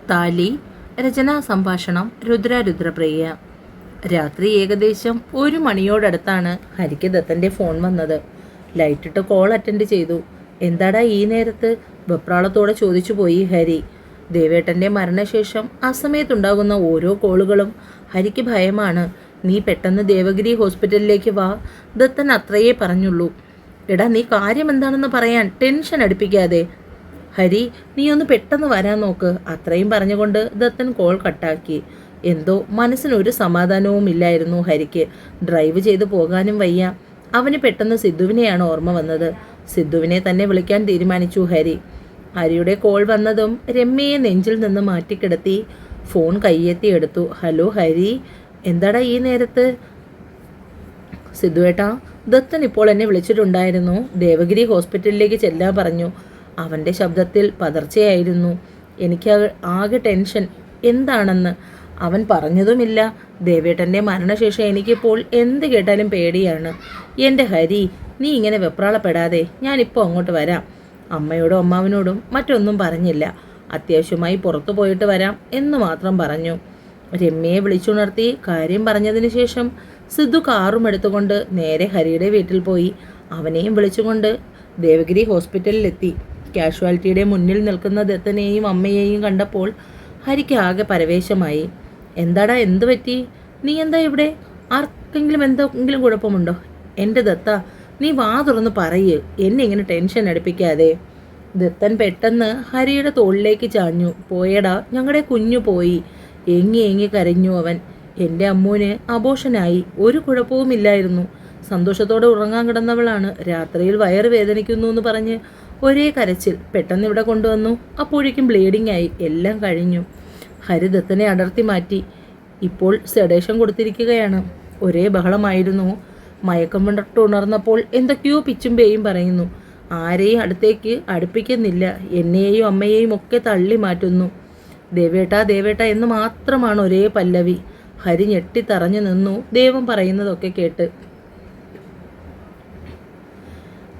താലി. രചനാ സംഭാഷണം രുദ്രപ്രിയ. രാത്രി ഏകദേശം 1 മണിയോടടുത്താണ് ഹരിക്ക് ദത്തൻ്റെ ഫോൺ വന്നത്. ലൈറ്റിട്ട് കോൾ അറ്റൻഡ് ചെയ്തു. എന്താടാ ഈ നേരത്ത്? വെപ്രാളത്തോടെ ചോദിച്ചു പോയി ഹരി. ദേവേട്ടൻ്റെ മരണശേഷം അസമയത്തുണ്ടാകുന്ന ഓരോ കോളുകളും ഹരിക്ക് ഭയമാണ്. നീ പെട്ടെന്ന് ദേവഗിരി ഹോസ്പിറ്റലിലേക്ക് വാ. ദത്തൻ അത്രയേ പറഞ്ഞുള്ളൂ. എടാ, നീ കാര്യം എന്താണെന്ന് പറയാൻ, ടെൻഷൻ അടുപ്പിക്കാതെ. ഹരി, നീ ഒന്ന് പെട്ടെന്ന് വരാൻ നോക്ക്. അത്രയും പറഞ്ഞുകൊണ്ട് ദത്തൻ കോൾ കട്ടാക്കി. എന്തോ മനസ്സിനൊരു സമാധാനവും ഇല്ലായിരുന്നു ഹരിക്ക്. ഡ്രൈവ് ചെയ്ത് പോകാനും വയ്യ. അവന് പെട്ടെന്ന് സിദ്ധുവിനെയാണ് ഓർമ്മ വന്നത്. സിദ്ധുവിനെ തന്നെ വിളിക്കാൻ തീരുമാനിച്ചു ഹരി. ഹരിയുടെ കോൾ വന്നതും രമ്യയെ നെഞ്ചിൽ നിന്ന് മാറ്റിക്കിടത്തി ഫോൺ കയ്യെത്തി എടുത്തു. ഹലോ ഹരി, എന്താടാ ഈ നേരത്ത്? സിദ്ധുവേട്ടാ, ദത്തൻ ഇപ്പോൾ എന്നെ വിളിച്ചിട്ടുണ്ടായിരുന്നു. ദേവഗിരി ഹോസ്പിറ്റലിലേക്ക് ചെല്ലാൻ പറഞ്ഞു. അവൻ്റെ ശബ്ദത്തിൽ പതർച്ചയായിരുന്നു. എനിക്ക് ആകെ ടെൻഷൻ. എന്താണെന്ന് അവൻ പറഞ്ഞതുമില്ല. ദേവേട്ടൻ്റെ മരണശേഷം എനിക്കിപ്പോൾ എന്ത് കേട്ടാലും പേടിയാണ്. എൻ്റെ ഹരി, നീ ഇങ്ങനെ വെപ്രാളപ്പെടാതെ. ഞാനിപ്പോൾ അങ്ങോട്ട് വരാം. അമ്മയോടും അമ്മാവനോടും മറ്റൊന്നും പറഞ്ഞില്ല. അത്യാവശ്യമായി പുറത്തു പോയിട്ട് വരാം എന്ന് മാത്രം പറഞ്ഞു. രമ്യയെ വിളിച്ചുണർത്തി കാര്യം പറഞ്ഞതിന് ശേഷം സിദ്ധു കാറും എടുത്തുകൊണ്ട് നേരെ ഹരിയുടെ വീട്ടിൽ പോയി. അവനെയും വിളിച്ചുകൊണ്ട് ദേവഗിരി ഹോസ്പിറ്റലിലെത്തി. കാഷ്വാലിറ്റിയുടെ മുന്നിൽ നിൽക്കുന്ന ദത്തനെയും അമ്മയെയും കണ്ടപ്പോൾ ഹരിക്ക് ആകെ പരവേശമായി. എന്താടാ, എന്തു പറ്റി? നീ എന്താ ഇവിടെ? ആർക്കെങ്കിലും എന്തെങ്കിലും കുഴപ്പമുണ്ടോ? എൻ്റെ ദത്ത, നീ വാ തുറന്ന് പറയ്. എന്നെ ഇങ്ങനെ ടെൻഷൻ അടുപ്പിക്കാതെ. ദത്തൻ പെട്ടെന്ന് ഹരിയുടെ തോളിലേക്ക് ചാഞ്ഞു. പോയടാ, ഞങ്ങളുടെ കുഞ്ഞു പോയി. ഏങ്ങി കരഞ്ഞു അവൻ. എൻ്റെ അമ്മൂന് അബോഷനായി. ഒരു കുഴപ്പവുമില്ലായിരുന്നു. സന്തോഷത്തോടെ ഉറങ്ങാൻ കിടന്നവളാണ്. രാത്രിയിൽ വയറ് വേദനിക്കുന്നു എന്ന് പറഞ്ഞ് ഒരേ കരച്ചിൽ. പെട്ടെന്ന് ഇവിടെ കൊണ്ടുവന്നു. അപ്പോഴേക്കും ബ്ലീഡിംഗ് ആയി. എല്ലാം കഴിഞ്ഞു. ഹരി ദത്തനെ അടർത്തി മാറ്റി. ഇപ്പോൾ സെഡേഷൻ കൊടുത്തിരിക്കുകയാണ്. ഒരേ ബഹളമായിരുന്നു. മയക്കം വിട്ട് ഉണർന്നപ്പോൾ എന്തൊക്കെയോ പിച്ചും പേയും പറയുന്നു. ആരെയും അടുത്തേക്ക് അടുപ്പിക്കുന്നില്ല. എന്നെയും അമ്മയെയും ഒക്കെ തള്ളി മാറ്റുന്നു. ദേവേട്ട എന്ന് മാത്രമാണ് ഒരേ പല്ലവി. ഹരി ഞെട്ടിത്തറഞ്ഞു നിന്നു ദേവൻ പറയുന്നതൊക്കെ കേട്ട്.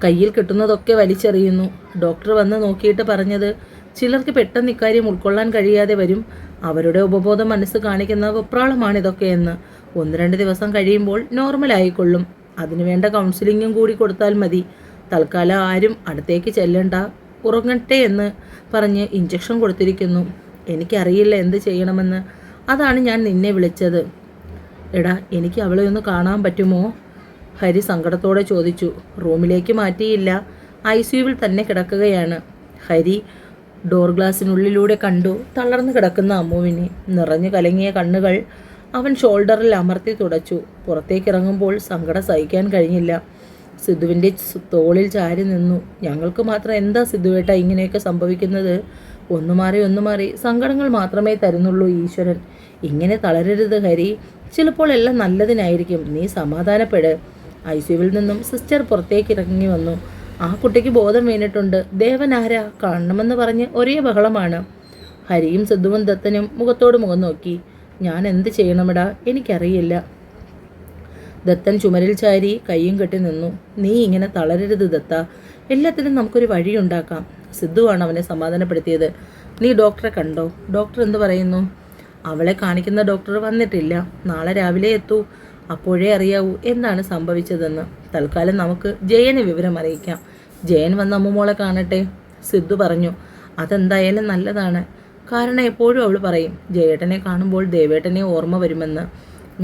കയ്യിൽ കിട്ടുന്നതൊക്കെ വലിച്ചെറിയുന്നു. ഡോക്ടർ വന്ന് നോക്കിയിട്ട് പറഞ്ഞത്, ചിലർക്ക് പെട്ടെന്ന് ഇക്കാര്യം ഉൾക്കൊള്ളാൻ കഴിയാതെ വരും. അവരുടെ ഉപബോധ മനസ്സ് കാണിക്കുന്ന വെപ്രാളമാണിതൊക്കെയെന്ന്. 1-2 ദിവസം കഴിയുമ്പോൾ നോർമലായിക്കൊള്ളും. അതിനുവേണ്ട കൗൺസിലിങ്ങും കൂടി കൊടുത്താൽ മതി. തൽക്കാലം ആരും അടുത്തേക്ക് ചെല്ലണ്ട, ഉറങ്ങട്ടെ എന്ന് പറഞ്ഞ് ഇഞ്ചക്ഷൻ കൊടുത്തിരിക്കുന്നു. എനിക്കറിയില്ല എന്ത് ചെയ്യണമെന്ന്. അതാണ് ഞാൻ നിന്നെ വിളിച്ചത്. എടാ, എനിക്ക് അവളെ ഒന്ന് കാണാൻ പറ്റുമോ? ഹരി സങ്കടത്തോടെ ചോദിച്ചു. റൂമിലേക്ക് മാറ്റിയില്ല. ICUവിൽ തന്നെ കിടക്കുകയാണ്. ഹരി ഡോർ ഗ്ലാസിനുള്ളിലൂടെ കണ്ടു തളർന്നു കിടക്കുന്ന അമ്മുവിനെ. നിറഞ്ഞു കലങ്ങിയ കണ്ണുകൾ അവൻ ഷോൾഡറിൽ അമർത്തി തുടച്ചു. പുറത്തേക്കിറങ്ങുമ്പോൾ സങ്കടം സഹിക്കാൻ കഴിഞ്ഞില്ല. സിദ്ധുവിൻ്റെ തോളിൽ ചാരി നിന്നു. ഞങ്ങൾക്ക് മാത്രം എന്താ സിദ്ധുവേട്ട ഇങ്ങനെയൊക്കെ സംഭവിക്കുന്നത്? ഒന്നു മാറി സങ്കടങ്ങൾ മാത്രമേ തരുന്നുള്ളൂ ഈശ്വരൻ. ഇങ്ങനെ തളരരുത് ഹരി. ചിലപ്പോൾ എല്ലാം നല്ലതിനായിരിക്കും. നീ സമാധാനപ്പെട്. ICUവിൽ നിന്നും സിസ്റ്റർ പുറത്തേക്ക് ഇറങ്ങി വന്നു. ആ കുട്ടിക്ക് ബോധം വീണിട്ടുണ്ട്. ദേവൻ ആരാ? കാണണമെന്ന് പറഞ്ഞ് ഒരേ ബഹളമാണ്. ഹരിയും സിദ്ധുവും ദത്തനും മുഖത്തോട് മുഖം നോക്കി. ഞാൻ എന്ത് ചെയ്യണമെടാ? എനിക്കറിയില്ല. ദത്തൻ ചുമരിൽ ചാരി കയ്യും കെട്ടി നിന്നു. നീ ഇങ്ങനെ തളരരുത് ദത്ത. എല്ലാത്തിനും നമുക്കൊരു വഴിയുണ്ടാക്കാം. സിദ്ധുവാണ് അവനെ സമാധാനപ്പെടുത്തിയത്. നീ ഡോക്ടറെ കണ്ടോ? ഡോക്ടർ എന്ത് പറയുന്നു? അവളെ കാണിക്കുന്ന ഡോക്ടർ വന്നിട്ടില്ല. നാളെ രാവിലെ എത്തൂ. അപ്പോഴേ അറിയാവൂ എന്താണ് സംഭവിച്ചതെന്ന്. തൽക്കാലം നമുക്ക് ജയനെ വിവരം അറിയിക്കാം. ജയൻ വന്ന് അമ്മുമോളെ കാണട്ടെ, സിദ്ധു പറഞ്ഞു. അതെന്തായാലും നല്ലതാണ്. കാരണം എപ്പോഴും അവൾ പറയും ജയേട്ടനെ കാണുമ്പോൾ ദേവേട്ടനെ ഓർമ്മ വരുമെന്ന്.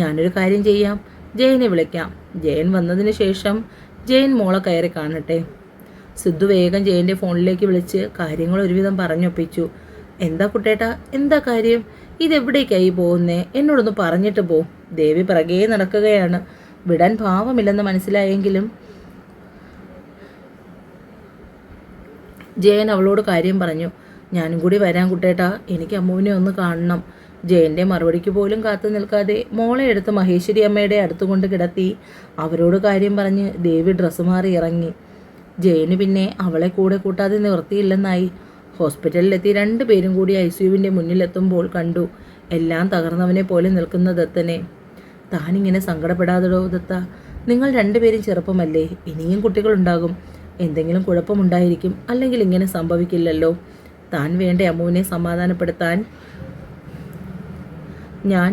ഞാനൊരു കാര്യം ചെയ്യാം, ജയനെ വിളിക്കാം. ജയൻ വന്നതിന് ശേഷം ജയൻ മോളെ കയറി കാണട്ടെ. സിദ്ധു വേഗം ജയൻ്റെ ഫോണിലേക്ക് വിളിച്ച് കാര്യങ്ങൾ ഒരുവിധം പറഞ്ഞൊപ്പിച്ചു. എന്താ കുട്ടേട്ടാ, എന്താ കാര്യം? ഇതെവിടേക്കായി പോകുന്നേ? എന്നോടൊന്ന് പറഞ്ഞിട്ട് പോ. ദേവി പിറകെ നടക്കുകയാണ്. വിടാൻ ഭാവമില്ലെന്ന് മനസ്സിലായെങ്കിലും ജയൻ അവളോട് കാര്യം പറഞ്ഞു. ഞാനും കൂടി വരാൻ കുട്ടേട്ടാ, എനിക്ക് അമ്മുവിനെ ഒന്ന് കാണണം. ജയൻ്റെ മറുപടിക്ക് പോലും കാത്തു നിൽക്കാതെ മോളെ എടുത്ത് മഹേശ്വരി അമ്മയുടെ അടുത്തുകൊണ്ട് കിടത്തി അവരോട് കാര്യം പറഞ്ഞ് ദേവി ഡ്രസ്സ് മാറി ഇറങ്ങി. ജയന് പിന്നെ അവളെ കൂടെ കൂട്ടാതെ നിവൃത്തിയില്ലെന്നായി. ഹോസ്പിറ്റലിലെത്തി 2 പേരും കൂടി ICUവിൻ്റെ മുന്നിലെത്തുമ്പോൾ കണ്ടു എല്ലാം തകർന്നവനെ പോലെ നിൽക്കുന്ന ദത്തനെ. താനിങ്ങനെ സങ്കടപ്പെടാതെടോ ദത്ത. നിങ്ങൾ 2 പേരും ചെറുപ്പമല്ലേ? ഇനിയും കുട്ടികളുണ്ടാകും. എന്തെങ്കിലും കുഴപ്പമുണ്ടായിരിക്കും. അല്ലെങ്കിൽ ഇങ്ങനെ സംഭവിക്കില്ലല്ലോ. താൻ വേണ്ട അമ്മുവിനെ സമാധാനപ്പെടുത്താൻ ഞാൻ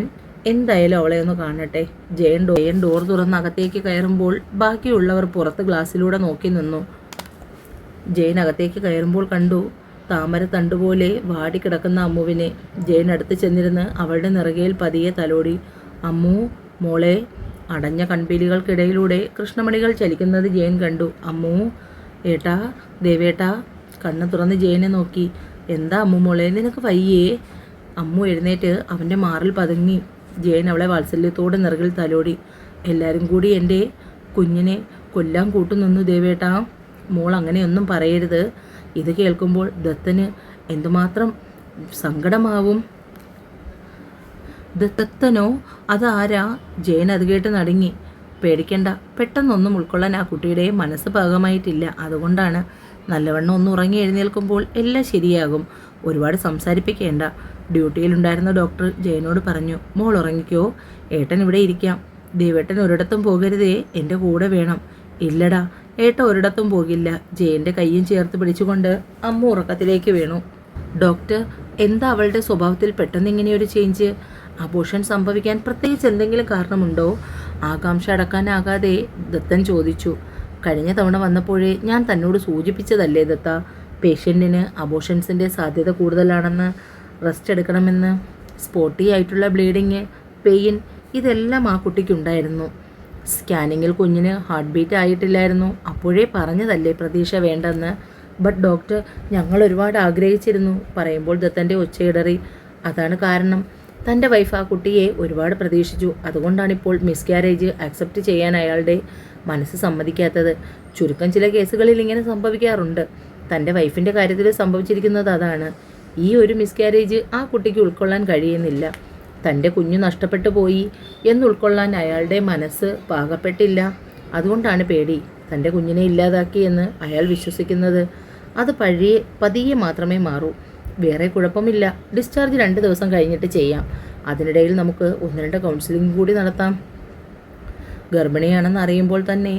എന്തായാലും അവളെ ഒന്ന് കാണട്ടെ. ജയൻ ഡോർ തുറന്ന് അകത്തേക്ക് കയറുമ്പോൾ ബാക്കിയുള്ളവർ പുറത്ത് ഗ്ലാസ്സിലൂടെ നോക്കി നിന്നു. ജയൻ അകത്തേക്ക് കയറുമ്പോൾ കണ്ടു താമര തണ്ടുപോലെ വാടിക്കിടക്കുന്ന അമ്മുവിനെ. ജയൻ അടുത്ത് ചെന്നിരുന്ന് അവളുടെ നിറകയിൽ പതിയെ തലോടി. അമ്മു മോളെ. അടഞ്ഞ കൺപീലികൾക്കിടയിലൂടെ കൃഷ്ണമണികൾ ചലിക്കുന്നത് ജയൻ കണ്ടു. അമ്മു. ഏട്ടാ. ദേവേട്ടാ. കണ്ണ് തുറന്ന് ജയനെ നോക്കി. എന്താ അമ്മു മോളെ, നിനക്ക് വയ്യേ? അമ്മു എഴുന്നേറ്റ് അവൻ്റെ മാറിൽ പതുങ്ങി. ജയൻ അവളെ വാത്സല്യത്തോടെ നിറകിൽ തലോടി. എല്ലാവരും കൂടി എൻ്റെ കുഞ്ഞിനെ കൊല്ലാൻ കൂട്ടുനിന്നു ദേവേട്ടാ. മോൾ അങ്ങനെയൊന്നും പറയരുത്. ഇത് കേൾക്കുമ്പോൾ ദത്തന് എന്തുമാത്രം സങ്കടമാവും. ദത്തനോ? അതാരാ? ജയൻ അത് കേട്ട് നടുങ്ങി. പേടിക്കണ്ട, പെട്ടെന്നൊന്നും ഉൾക്കൊള്ളാൻ ആ കുട്ടിയുടെ മനസ്സ് പാകമായിട്ടില്ല. അതുകൊണ്ടാണ്. നല്ലവണ്ണം ഒന്ന് ഉറങ്ങി എഴുന്നേൽക്കുമ്പോൾ എല്ലാം ശരിയാകും. ഒരുപാട് സംസാരിപ്പിക്കേണ്ട. ഡ്യൂട്ടിയിലുണ്ടായിരുന്ന ഡോക്ടർ ജയനോട് പറഞ്ഞു. മോൾ ഉറങ്ങിക്കോ, ഏട്ടൻ ഇവിടെ ഇരിക്കാം. ദേവേട്ടൻ ഒരിടത്തും പോകരുതേ, എൻ്റെ കൂടെ വേണം. ഇല്ലടാ, ഏട്ടൻ ഒരിടത്തും പോകില്ല. ജയൻ്റെ കയ്യും ചേർത്ത് പിടിച്ചുകൊണ്ട് അമ്മ ഉറക്കത്തിലേക്ക് വീണു. ഡോക്ടർ, എന്താ അവളുടെ സ്വഭാവത്തിൽ പെട്ടെന്ന് ഇങ്ങനെയൊരു ചേഞ്ച്? അബോർഷൻ സംഭവിക്കാൻ പ്രത്യേകിച്ച് എന്തെങ്കിലും കാരണമുണ്ടോ? ആകാംക്ഷ അടക്കാനാകാതെ ദത്തൻ ചോദിച്ചു. കഴിഞ്ഞ തവണ വന്നപ്പോഴേ ഞാൻ തന്നോട് സൂചിപ്പിച്ചതല്ലേ ദത്ത, പേഷ്യൻറ്റിന് അബോർഷൻസിൻ്റെ സാധ്യത കൂടുതലാണെന്ന്, റെസ്റ്റ് എടുക്കണമെന്ന്. സ്പോട്ടി ആയിട്ടുള്ള ബ്ലീഡിങ്, പെയിൻ, ഇതെല്ലാം ആ കുട്ടിക്കുണ്ടായിരുന്നു. സ്കാനിങ്ങിൽ കുഞ്ഞിന് ഹാർട്ട് ബീറ്റ് ആയിട്ടില്ലായിരുന്നു. അപ്പോഴേ പറഞ്ഞതല്ലേ പ്രതീക്ഷ വേണ്ടെന്ന്. ബട്ട് ഡോക്ടർ, ഞങ്ങൾ ഒരുപാട് ആഗ്രഹിച്ചിരുന്നു. പറയുമ്പോൾ ദത്തൻ്റെ ഒച്ചയിടറി. അതാണ് കാരണം. തൻ്റെ വൈഫ് ആ കുട്ടിയെ ഒരുപാട് പ്രതീക്ഷിച്ചു. അതുകൊണ്ടാണിപ്പോൾ മിസ്കാരേജ് അക്സെപ്റ്റ് ചെയ്യാൻ അയാളുടെ മനസ്സ് സമ്മതിക്കാത്തത്. ചുരുക്കം ചില കേസുകളിൽ ഇങ്ങനെ സംഭവിക്കാറുണ്ട്. തൻ്റെ വൈഫിൻ്റെ കാര്യത്തിൽ സംഭവിച്ചിരിക്കുന്നത് അതാണ്. ഈ ഒരു മിസ്കാരേജ് ആ കുട്ടിക്ക് ഉൾക്കൊള്ളാൻ കഴിയുന്നില്ല. തൻ്റെ കുഞ്ഞു നഷ്ടപ്പെട്ടു പോയി എന്ന് ഉൾക്കൊള്ളാൻ അയാളുടെ മനസ്സ് പാകപ്പെട്ടില്ല. അതുകൊണ്ടാണ് പേടി. തൻ്റെ കുഞ്ഞിനെ ഇല്ലാതാക്കിയെന്ന് അയാൾ വിശ്വസിക്കുന്നത്. അത് പതിയെ മാത്രമേ മാറൂ. വേറെ കുഴപ്പമില്ല. ഡിസ്ചാർജ് 2 ദിവസം കഴിഞ്ഞിട്ട് ചെയ്യാം. അതിനിടയിൽ നമുക്ക് 1-2 കൗൺസിലിംഗ് കൂടി നടത്താം. ഗർഭിണിയാണെന്ന് അറിയുമ്പോൾ തന്നെ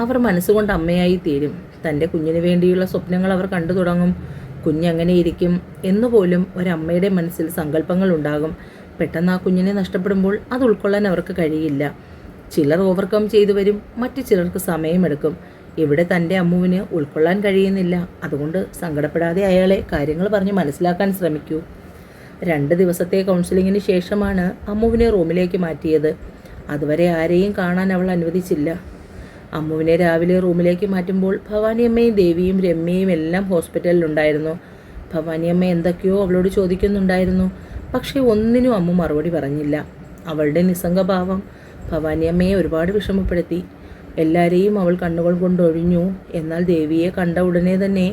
അവർ മനസ്സുകൊണ്ട് അമ്മയായി തീരും. തൻ്റെ കുഞ്ഞിന് വേണ്ടിയുള്ള സ്വപ്നങ്ങൾ അവർ കണ്ടു തുടങ്ങും. കുഞ്ഞെങ്ങനെ ഇരിക്കും എന്നുപോലും ഒരമ്മയുടെ മനസ്സിൽ സങ്കല്പങ്ങൾ ഉണ്ടാകും. പെട്ടെന്ന് ആ കുഞ്ഞിനെ നഷ്ടപ്പെടുമ്പോൾ അത് ഉൾക്കൊള്ളാൻ അവർക്ക് കഴിയില്ല. ചിലർ ഓവർകം ചെയ്തു വരും, മറ്റു ചിലർക്ക് സമയമെടുക്കും. ഇവിടെ തൻ്റെ അമ്മുവിന് ഉൾക്കൊള്ളാൻ കഴിയുന്നില്ല. അതുകൊണ്ട് സങ്കടപ്പെടാതെ അയാളെ കാര്യങ്ങൾ പറഞ്ഞ് മനസ്സിലാക്കാൻ ശ്രമിക്കൂ. 2 ദിവസത്തെ കൗൺസിലിങ്ങിന് ശേഷമാണ് അമ്മുവിനെ റൂമിലേക്ക് മാറ്റിയത്. അതുവരെ ആരെയും കാണാൻ അവൾ അനുവദിച്ചില്ല. അമ്മുവിനെ രാവിലെ റൂമിലേക്ക് മാറ്റുമ്പോൾ ഭവാനിയമ്മയും ദേവിയും രമ്യയും എല്ലാം ഹോസ്പിറ്റലിലുണ്ടായിരുന്നു. ഭവാനിയമ്മ എന്തൊക്കെയോ അവളോട് ചോദിക്കുന്നുണ്ടായിരുന്നു. പക്ഷേ ഒന്നിനും അമ്മു മറുപടി പറഞ്ഞില്ല. അവളുടെ നിസ്സംഗഭാവം ഭവാനിയമ്മയെ ഒരുപാട് വിഷമപ്പെടുത്തി. എല്ലാവരെയും അവൾ കണ്ണുകൾ കൊണ്ടൊഴിഞ്ഞു. എന്നാൽ ദേവിയെ കണ്ട ഉടനെ തന്നെ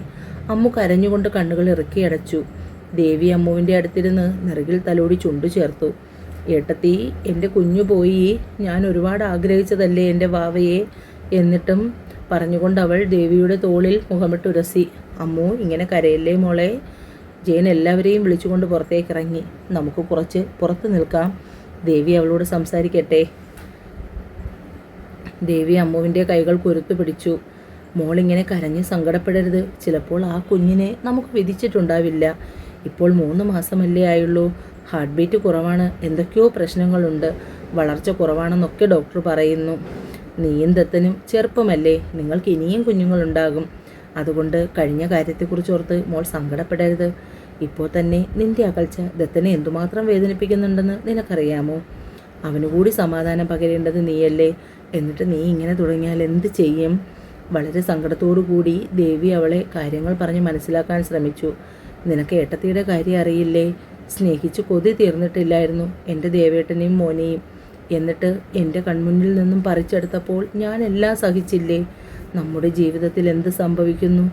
അമ്മു കരഞ്ഞുകൊണ്ട് കണ്ണുകൾ ഇറുക്കിയടച്ചു. ദേവി അമ്മുവിൻ്റെ അടുത്തിരുന്ന് നെറുകിൽ തലോടി ചുണ്ടു ചേർത്തു. ഏട്ടത്തി, എൻ്റെ കുഞ്ഞു പോയി. ഞാൻ ഒരുപാട് ആഗ്രഹിച്ചതല്ലേ എൻ്റെ വാവയെ. എന്നിട്ടും പറഞ്ഞുകൊണ്ട് അവൾ ദേവിയുടെ തോളിൽ മുഖമിട്ടുരസി. അമ്മു, ഇങ്ങനെ കരയല്ലേ മോളെ. ജയൻ എല്ലാവരെയും വിളിച്ചുകൊണ്ട് പുറത്തേക്കിറങ്ങി. നമുക്ക് കുറച്ച് പുറത്ത് നിൽക്കാം. ദേവി അവളോട് സംസാരിക്കട്ടെ. ദേവി അമ്മുവിൻ്റെ കൈകൾ കുരുത്തു പിടിച്ചു. മോളിങ്ങനെ കരഞ്ഞ് സങ്കടപ്പെടരുത്. ചിലപ്പോൾ ആ കുഞ്ഞിനെ നമുക്ക് വിധിച്ചിട്ടുണ്ടാവില്ല. ഇപ്പോൾ 3 മാസമല്ലേ ആയുള്ളൂ. ഹാർട്ട് ബീറ്റ് കുറവാണ്, എന്തൊക്കെയോ പ്രശ്നങ്ങളുണ്ട്, വളർച്ച കുറവാണെന്നൊക്കെ ഡോക്ടർ പറയുന്നു. നീയും ദത്തനും ചെറുപ്പമല്ലേ, നിങ്ങൾക്ക് ഇനിയും കുഞ്ഞുങ്ങളുണ്ടാകും. അതുകൊണ്ട് കഴിഞ്ഞ കാര്യത്തെക്കുറിച്ചോർത്ത് മോൾ സങ്കടപ്പെടരുത്. ഇപ്പോൾ തന്നെ നിന്റെ അകൽച്ച ദത്തനെ എന്തുമാത്രം വേദനിപ്പിക്കുന്നുണ്ടെന്ന് നിനക്കറിയാമോ? അവനുകൂടി സമാധാനം പകരേണ്ടത് നീയല്ലേ. എന്നിട്ട് നീ ഇങ്ങനെ തുടങ്ങിയാൽ എന്ത് ചെയ്യും? വളരെ സങ്കടത്തോടു കൂടി ദേവി അവളെ കാര്യങ്ങൾ പറഞ്ഞ് മനസ്സിലാക്കാൻ ശ്രമിച്ചു. നിനക്ക് ഏട്ടത്തിയുടെ കാര്യം അറിയില്ലേ? സ്നേഹിച്ച് കൊതി തീർന്നിട്ടില്ലായിരുന്നു എൻ്റെ ദേവേട്ടനെയും മോനെയും. എന്നിട്ട് എൻ്റെ കൺമുന്നിൽ നിന്നും പറിച്ചെടുത്തപ്പോൾ ഞാൻ എല്ലാം സഹിച്ചില്ലേ? നമ്മുടെ ജീവിതത്തിൽ എന്ത് സംഭവിക്കുന്നു?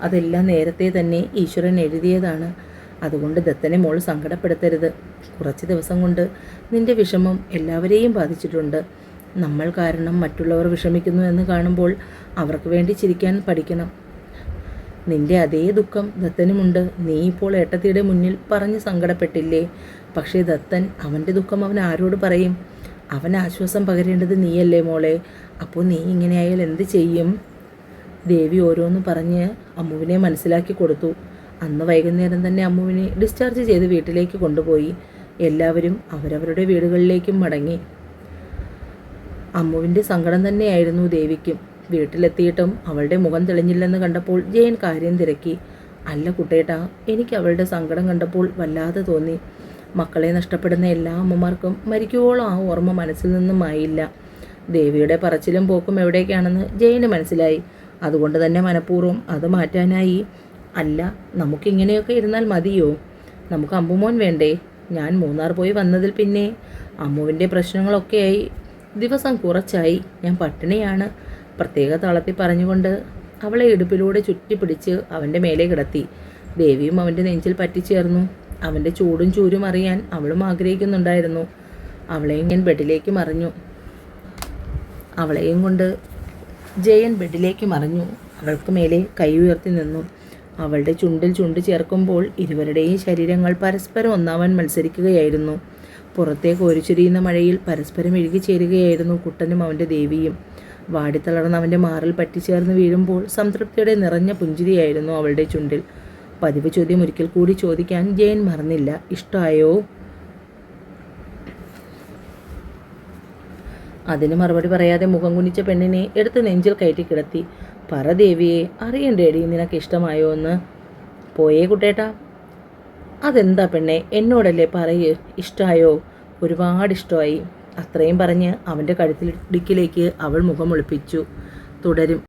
അതെല്ലാം നേരത്തെ തന്നെ ഈശ്വരൻ എഴുതിയതാണ്. അതുകൊണ്ട് ദത്തനെ മോൾ സങ്കടപ്പെടുത്തരുത്. കുറച്ച് ദിവസം കൊണ്ട് നിൻ്റെ വിഷമം എല്ലാവരെയും ബാധിച്ചിട്ടുണ്ട്. നമ്മൾ കാരണം മറ്റുള്ളവർ വിഷമിക്കുന്നു എന്ന് കാണുമ്പോൾ അവർക്ക് വേണ്ടി ചിരിക്കാൻ പഠിക്കണം. നിന്റെ അതേ ദുഃഖം ദത്തനുമുണ്ട്. നീ ഇപ്പോൾ ഏട്ടത്തിയുടെ മുന്നിൽ പറഞ്ഞ് സങ്കടപ്പെട്ടില്ലേ? പക്ഷേ ദത്തൻ അവൻ്റെ ദുഃഖം അവൻ ആരോട് പറയും? അവൻ ആശ്വാസം പകരേണ്ടത് നീയല്ലേ മോളെ. അപ്പോൾ നീ ഇങ്ങനെയായാൽ എന്ത് ചെയ്യും? ദേവി ഓരോന്ന് പറഞ്ഞ് അമ്മുവിനെ മനസ്സിലാക്കി കൊടുത്തു. അന്ന് വൈകുന്നേരം തന്നെ അമ്മുവിനെ ഡിസ്ചാർജ് ചെയ്ത് വീട്ടിലേക്ക് കൊണ്ടുപോയി. എല്ലാവരും അവരവരുടെ വീടുകളിലേക്കും മടങ്ങി. അമ്മുവിൻ്റെ സങ്കടം തന്നെയായിരുന്നു ദേവിക്കും. വീട്ടിലെത്തിയിട്ടും അവളുടെ മുഖം തെളിഞ്ഞില്ലെന്ന് കണ്ടപ്പോൾ ജയൻ കാര്യം തിരക്കി. അല്ല കുട്ടേട്ടാ, എനിക്ക് അവളുടെ സങ്കടം കണ്ടപ്പോൾ വല്ലാതെ തോന്നി. മക്കളെ നഷ്ടപ്പെടുന്ന എല്ലാ അമ്മമാർക്കും മരിക്കുവോളം ആ ഓർമ്മ മനസ്സിൽ നിന്നും ആയില്ല. ദേവിയുടെ പറച്ചിലും പോക്കും എവിടേക്കാണെന്ന് ജയന് മനസ്സിലായി. അതുകൊണ്ട് തന്നെ മനഃപൂർവ്വം അത് മാറ്റാനായി. അല്ല, നമുക്കിങ്ങനെയൊക്കെ ഇരുന്നാൽ മതിയോ? നമുക്ക് അമ്മുമോൻ വേണ്ടേ? ഞാൻ മൂന്നാർ പോയി വന്നതിൽ പിന്നെ അമ്മുവിൻ്റെ പ്രശ്നങ്ങളൊക്കെയായി ദിവസം കുറച്ചായി ഞാൻ പട്ടിണിയാണ്. പ്രത്യേക തളത്തിൽ പറഞ്ഞുകൊണ്ട് അവളെ ഇടുപ്പിലൂടെ ചുറ്റിപ്പിടിച്ച് അവൻ്റെ മേലെ കിടത്തി. ദേവിയും അവൻ്റെ നെഞ്ചിൽ പറ്റിച്ചേർന്നു. അവൻ്റെ ചൂടും ചൂരും അറിയാൻ അവളും ആഗ്രഹിക്കുന്നുണ്ടായിരുന്നു. അവളെയും ഞാൻ ബെഡിലേക്ക് മറിഞ്ഞു. അവളെയും കൊണ്ട് ജയൻ ബെഡിലേക്ക് മറിഞ്ഞു. അവൾക്ക് മേലെ കൈ ഉയർത്തി നിന്നു. അവളുടെ ചുണ്ടിൽ ചുണ്ട് ചേർക്കുമ്പോൾ ഇരുവരുടെയും ശരീരങ്ങൾ പരസ്പരം ഒന്നാവാൻ മത്സരിക്കുകയായിരുന്നു. പുറത്തേക്ക് ഒരിച്ചൊരിയുന്ന മഴയിൽ പരസ്പരം ഇഴുകിച്ചേരുകയായിരുന്നു കുട്ടനും അവൻ്റെ ദേവിയും. വാടിത്തളർന്ന് അവൻ്റെ മാറിൽ പറ്റിച്ചേർന്ന് വീഴുമ്പോൾ സംതൃപ്തിയുടെ നിറഞ്ഞ പുഞ്ചിരിയായിരുന്നു അവളുടെ ചുണ്ടിൽ. പതിവ് ചോദ്യം ഒരിക്കൽ കൂടി ചോദിക്കാൻ ജയൻ മറന്നില്ല. ഇഷ്ടമായോ? അതിന് മറുപടി പറയാതെ മുഖം കുനിച്ച പെണ്ണിനെ എടുത്ത് നെഞ്ചിൽ കയറ്റി കിടത്തി. പറ ദേവിയെ, അറിയണ്ടേടി നിനക്ക് ഇഷ്ടമായോ എന്ന്. പോയേ കുട്ടേട്ടാ. അതെന്താ പെണ്ണെ, എന്നോടല്ലേ പറയ്. ഇഷ്ടമായോ? ഒരുപാട് ഇഷ്ടമായി. അത്രയും പറഞ്ഞ് അവൻ്റെ കഴുത്തിലിടുക്കിലേക്ക് അവൾ മുഖം ഒളിപ്പിച്ചു. തുടരും.